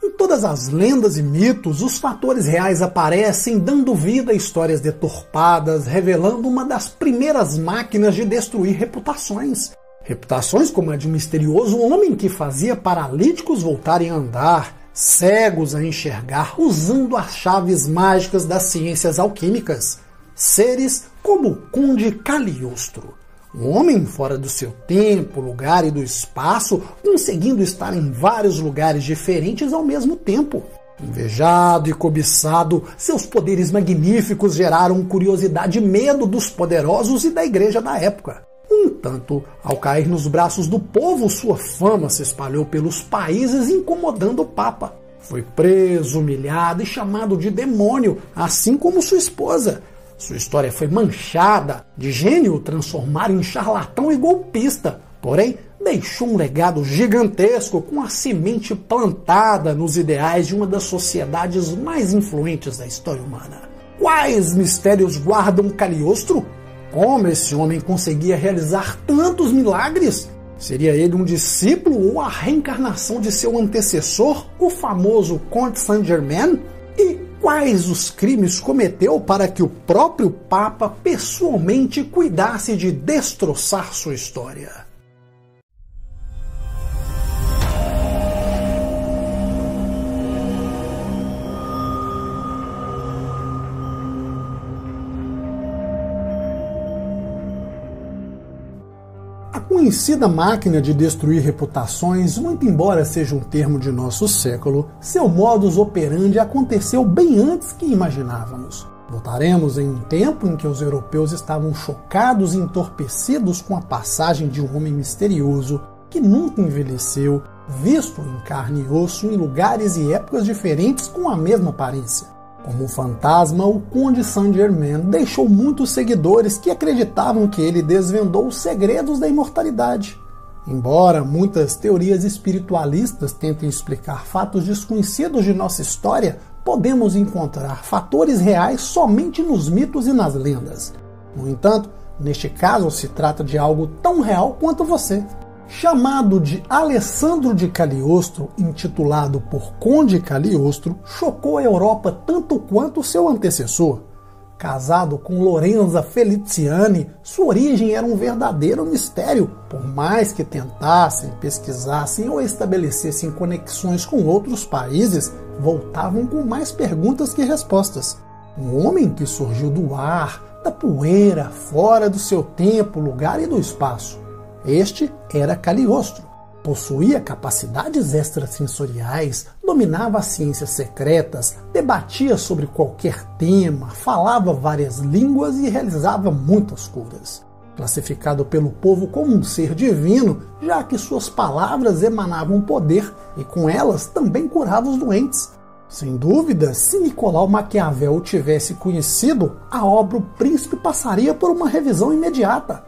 Em todas as lendas e mitos, os fatores reais aparecem dando vida a histórias deturpadas, revelando uma das primeiras máquinas de destruir reputações. Reputações como a de um misterioso homem que fazia paralíticos voltarem a andar, cegos a enxergar usando as chaves mágicas das ciências alquímicas. Seres como o Conde Cagliostro. Um homem fora do seu tempo, lugar e do espaço, conseguindo estar em vários lugares diferentes ao mesmo tempo. Invejado e cobiçado, seus poderes magníficos geraram curiosidade e medo dos poderosos e da igreja da época. No entanto, ao cair nos braços do povo, sua fama se espalhou pelos países, incomodando o Papa. Foi preso, humilhado e chamado de demônio, assim como sua esposa. Sua história foi manchada de gênio transformado em charlatão e golpista, porém deixou um legado gigantesco com a semente plantada nos ideais de uma das sociedades mais influentes da história humana. Quais mistérios guardam Cagliostro? Como esse homem conseguia realizar tantos milagres? Seria ele um discípulo ou a reencarnação de seu antecessor, o famoso Conde Saint-Germain? E quais os crimes cometeu para que o próprio Papa pessoalmente cuidasse de destroçar sua história? A conhecida máquina de destruir reputações, muito embora seja um termo de nosso século, seu modus operandi aconteceu bem antes que imaginávamos. Voltaremos em um tempo em que os europeus estavam chocados e entorpecidos com a passagem de um homem misterioso que nunca envelheceu, visto em carne e osso em lugares e épocas diferentes com a mesma aparência. Como um fantasma, o Conde Saint-Germain deixou muitos seguidores que acreditavam que ele desvendou os segredos da imortalidade. Embora muitas teorias espiritualistas tentem explicar fatos desconhecidos de nossa história, podemos encontrar fatores reais somente nos mitos e nas lendas. No entanto, neste caso se trata de algo tão real quanto você. Chamado de Alessandro de Cagliostro, intitulado por Conde Cagliostro, chocou a Europa tanto quanto seu antecessor. Casado com Lorenza Feliciani, sua origem era um verdadeiro mistério, por mais que tentassem, pesquisassem ou estabelecessem conexões com outros países, voltavam com mais perguntas que respostas. Um homem que surgiu do ar, da poeira, fora do seu tempo, lugar e do espaço. Este era Cagliostro. Possuía capacidades extrasensoriais, dominava as ciências secretas, debatia sobre qualquer tema, falava várias línguas e realizava muitas curas. Classificado pelo povo como um ser divino, já que suas palavras emanavam poder e com elas também curava os doentes. Sem dúvida, se Nicolau Maquiavel o tivesse conhecido, a obra O Príncipe passaria por uma revisão imediata.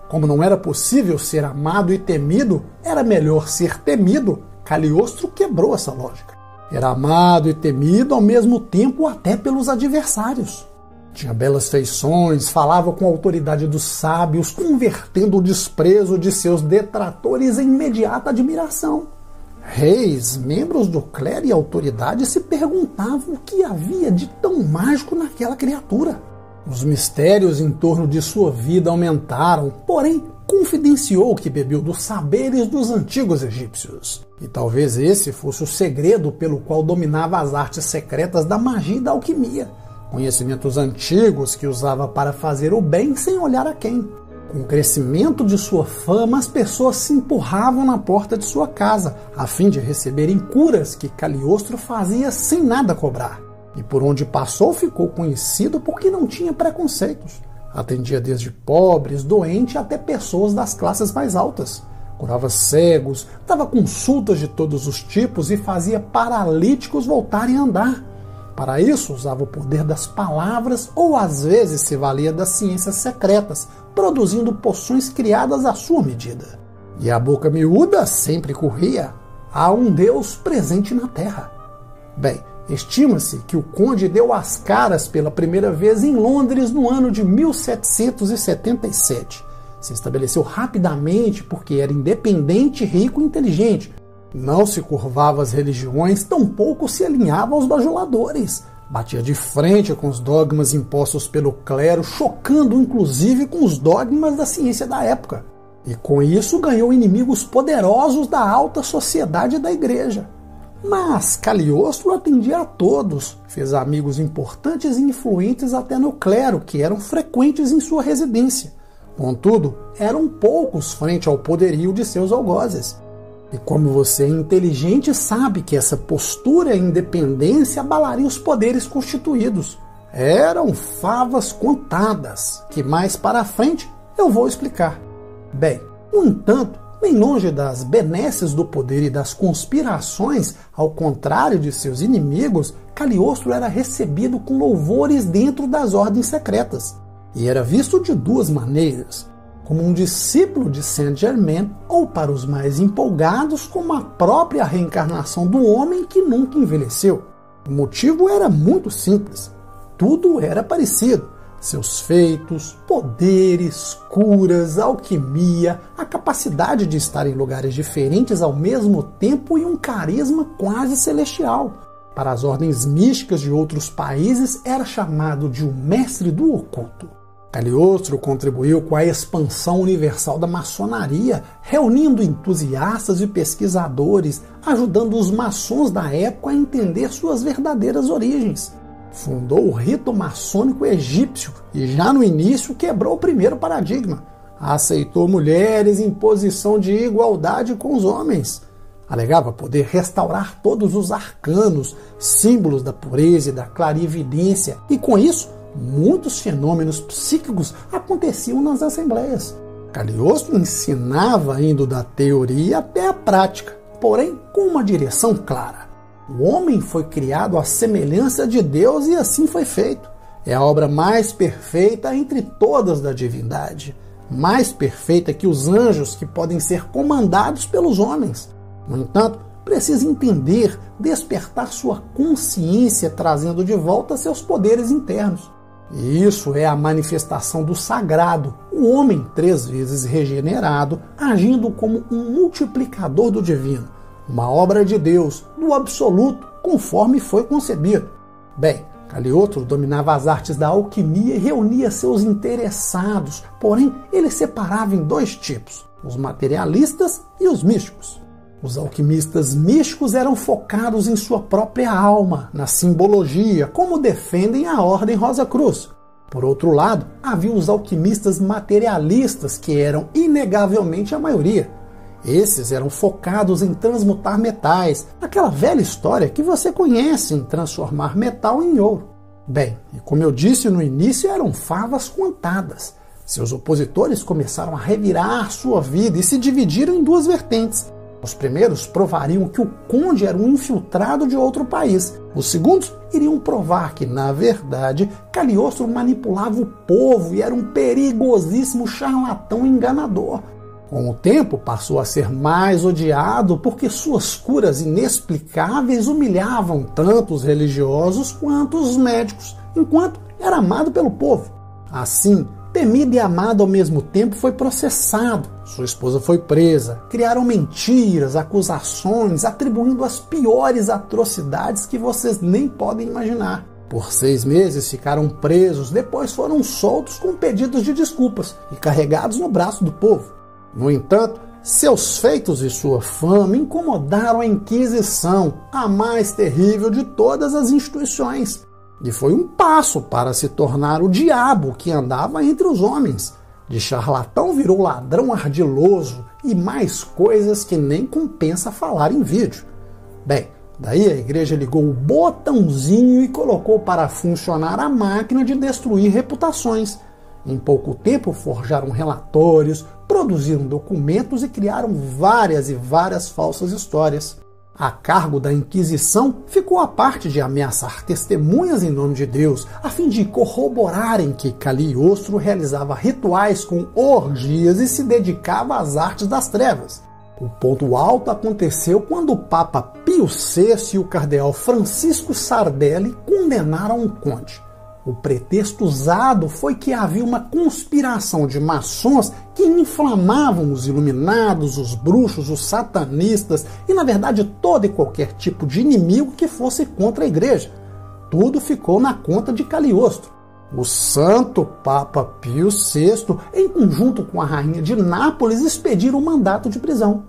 Como não era possível ser amado e temido, era melhor ser temido. Cagliostro quebrou essa lógica. Era amado e temido ao mesmo tempo até pelos adversários. Tinha belas feições, falava com a autoridade dos sábios, convertendo o desprezo de seus detratores em imediata admiração. Reis, membros do clero e autoridade se perguntavam o que havia de tão mágico naquela criatura. Os mistérios em torno de sua vida aumentaram, porém confidenciou que bebeu dos saberes dos antigos egípcios. E talvez esse fosse o segredo pelo qual dominava as artes secretas da magia e da alquimia. Conhecimentos antigos que usava para fazer o bem sem olhar a quem. Com o crescimento de sua fama, as pessoas se empurravam na porta de sua casa, a fim de receberem curas que Cagliostro fazia sem nada cobrar. E por onde passou ficou conhecido porque não tinha preconceitos. Atendia desde pobres, doentes até pessoas das classes mais altas. Curava cegos, dava consultas de todos os tipos e fazia paralíticos voltarem a andar. Para isso usava o poder das palavras ou às vezes se valia das ciências secretas, produzindo poções criadas à sua medida. E a boca miúda sempre corria: há um Deus presente na Terra. Bem, estima-se que o conde deu as caras pela primeira vez em Londres no ano de 1777. Se estabeleceu rapidamente porque era independente, rico e inteligente. Não se curvava às religiões, tampouco se alinhava aos bajuladores. Batia de frente com os dogmas impostos pelo clero, chocando inclusive com os dogmas da ciência da época. E com isso ganhou inimigos poderosos da alta sociedade da igreja. Mas Cagliostro atendia a todos, fez amigos importantes e influentes até no clero, que eram frequentes em sua residência. Contudo, eram poucos frente ao poderio de seus algozes. E como você é inteligente, sabe que essa postura e independência abalaria os poderes constituídos. Eram favas contadas, que mais para frente eu vou explicar. Bem, no entanto, nem longe das benesses do poder e das conspirações, ao contrário de seus inimigos, Cagliostro era recebido com louvores dentro das ordens secretas. E era visto de duas maneiras: como um discípulo de Saint-Germain, ou para os mais empolgados, como a própria reencarnação do homem que nunca envelheceu. O motivo era muito simples. Tudo era parecido. Seus feitos, poderes, curas, alquimia, a capacidade de estar em lugares diferentes ao mesmo tempo e um carisma quase celestial. Para as ordens místicas de outros países, era chamado de o mestre do oculto. Cagliostro contribuiu com a expansão universal da maçonaria, reunindo entusiastas e pesquisadores, ajudando os maçons da época a entender suas verdadeiras origens. Fundou o rito maçônico egípcio e já no início quebrou o primeiro paradigma. Aceitou mulheres em posição de igualdade com os homens. Alegava poder restaurar todos os arcanos, símbolos da pureza e da clarividência, e com isso muitos fenômenos psíquicos aconteciam nas assembleias. Cagliostro ensinava indo da teoria até a prática, porém com uma direção clara. O homem foi criado à semelhança de Deus e assim foi feito. É a obra mais perfeita entre todas da divindade, mais perfeita que os anjos que podem ser comandados pelos homens. No entanto, precisa entender, despertar sua consciência, trazendo de volta seus poderes internos. E isso é a manifestação do sagrado, o homem 3 vezes regenerado, agindo como um multiplicador do divino, uma obra de Deus, do absoluto, conforme foi concebido. Bem, Cagliostro dominava as artes da alquimia e reunia seus interessados, porém ele separava em 2 tipos, os materialistas e os místicos. Os alquimistas místicos eram focados em sua própria alma, na simbologia, como defendem a Ordem Rosa Cruz. Por outro lado, havia os alquimistas materialistas, que eram inegavelmente a maioria. Esses eram focados em transmutar metais, aquela velha história que você conhece, em transformar metal em ouro. Bem, e como eu disse no início, eram favas contadas. Seus opositores começaram a revirar sua vida e se dividiram em 2 vertentes. Os primeiros provariam que o conde era um infiltrado de outro país. Os segundos iriam provar que, na verdade, Cagliostro manipulava o povo e era um perigosíssimo charlatão enganador. Com o tempo, passou a ser mais odiado porque suas curas inexplicáveis humilhavam tanto os religiosos quanto os médicos, enquanto era amado pelo povo. Assim, temido e amado ao mesmo tempo, foi processado. Sua esposa foi presa. Criaram mentiras, acusações, atribuindo as piores atrocidades que vocês nem podem imaginar. Por 6 meses ficaram presos, depois foram soltos com pedidos de desculpas e carregados no braço do povo. No entanto, seus feitos e sua fama incomodaram a Inquisição, a mais terrível de todas as instituições. E foi um passo para se tornar o diabo que andava entre os homens. De charlatão virou ladrão ardiloso e mais coisas que nem compensa falar em vídeo. Bem, daí a igreja ligou o botãozinho e colocou para funcionar a máquina de destruir reputações. Em pouco tempo forjaram relatórios, produziram documentos e criaram várias e várias falsas histórias. A cargo da Inquisição ficou a parte de ameaçar testemunhas em nome de Deus, a fim de corroborarem que Cagliostro realizava rituais com orgias e se dedicava às artes das trevas. O ponto alto aconteceu quando o Papa Pio VI e o cardeal Francisco Sardelli condenaram o conde. O pretexto usado foi que havia uma conspiração de maçons que inflamavam os iluminados, os bruxos, os satanistas e, na verdade, todo e qualquer tipo de inimigo que fosse contra a igreja. Tudo ficou na conta de Cagliostro. O santo Papa Pio VI, em conjunto com a rainha de Nápoles, expediram um mandato de prisão.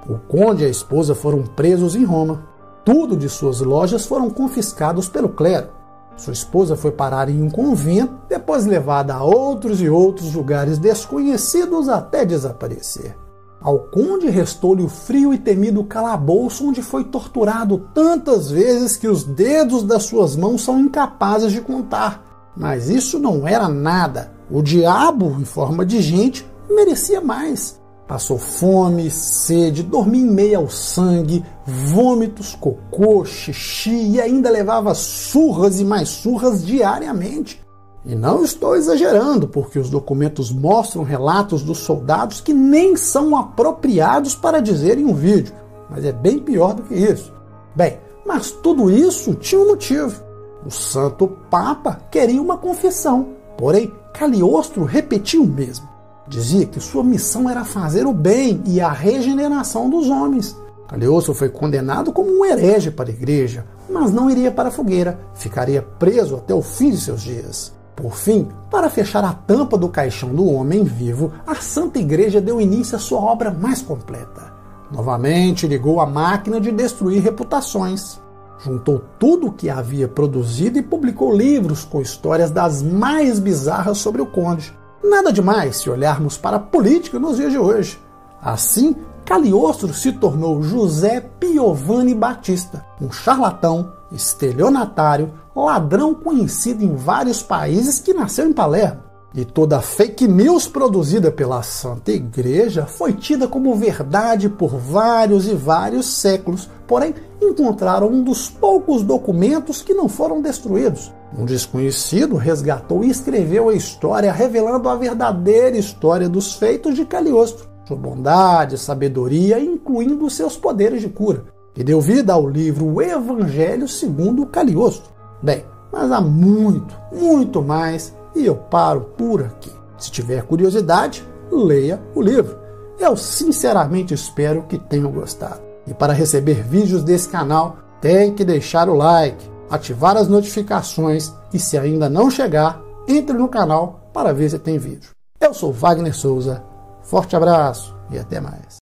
O conde e a esposa foram presos em Roma. Tudo de suas lojas foram confiscados pelo clero. Sua esposa foi parar em um convento, depois levada a outros e outros lugares desconhecidos até desaparecer. Ao conde restou-lhe o frio e temido calabouço, onde foi torturado tantas vezes que os dedos das suas mãos são incapazes de contar. Mas isso não era nada. O diabo, em forma de gente, merecia mais. Passou fome, sede, dormia em meio ao sangue, vômitos, cocô, xixi e ainda levava surras e mais surras diariamente. E não estou exagerando, porque os documentos mostram relatos dos soldados que nem são apropriados para dizer em um vídeo. Mas é bem pior do que isso. Bem, mas tudo isso tinha um motivo. O Santo Papa queria uma confissão, porém Cagliostro repetia o mesmo. Dizia que sua missão era fazer o bem e a regeneração dos homens. Cagliostro foi condenado como um herege para a igreja, mas não iria para a fogueira, ficaria preso até o fim de seus dias. Por fim, para fechar a tampa do caixão do homem vivo, a Santa Igreja deu início à sua obra mais completa. Novamente ligou a máquina de destruir reputações. Juntou tudo o que havia produzido e publicou livros com histórias das mais bizarras sobre o conde. Nada demais se olharmos para a política nos dias de hoje. Assim, Cagliostro se tornou José Piovani Battista, um charlatão, estelionatário, ladrão conhecido em vários países que nasceu em Palermo. E toda a fake news produzida pela Santa Igreja foi tida como verdade por vários e vários séculos, porém encontraram um dos poucos documentos que não foram destruídos. Um desconhecido resgatou e escreveu a história, revelando a verdadeira história dos feitos de Cagliostro, sua bondade, sabedoria, incluindo seus poderes de cura, e deu vida ao livro O Evangelho segundo Cagliostro. Bem, mas há muito, muito mais, e eu paro por aqui. Se tiver curiosidade, leia o livro. Eu sinceramente espero que tenham gostado. E para receber vídeos desse canal, tem que deixar o like, ativar as notificações e, se ainda não chegar, entre no canal para ver se tem vídeo. Eu sou Wagner Souza, forte abraço e até mais.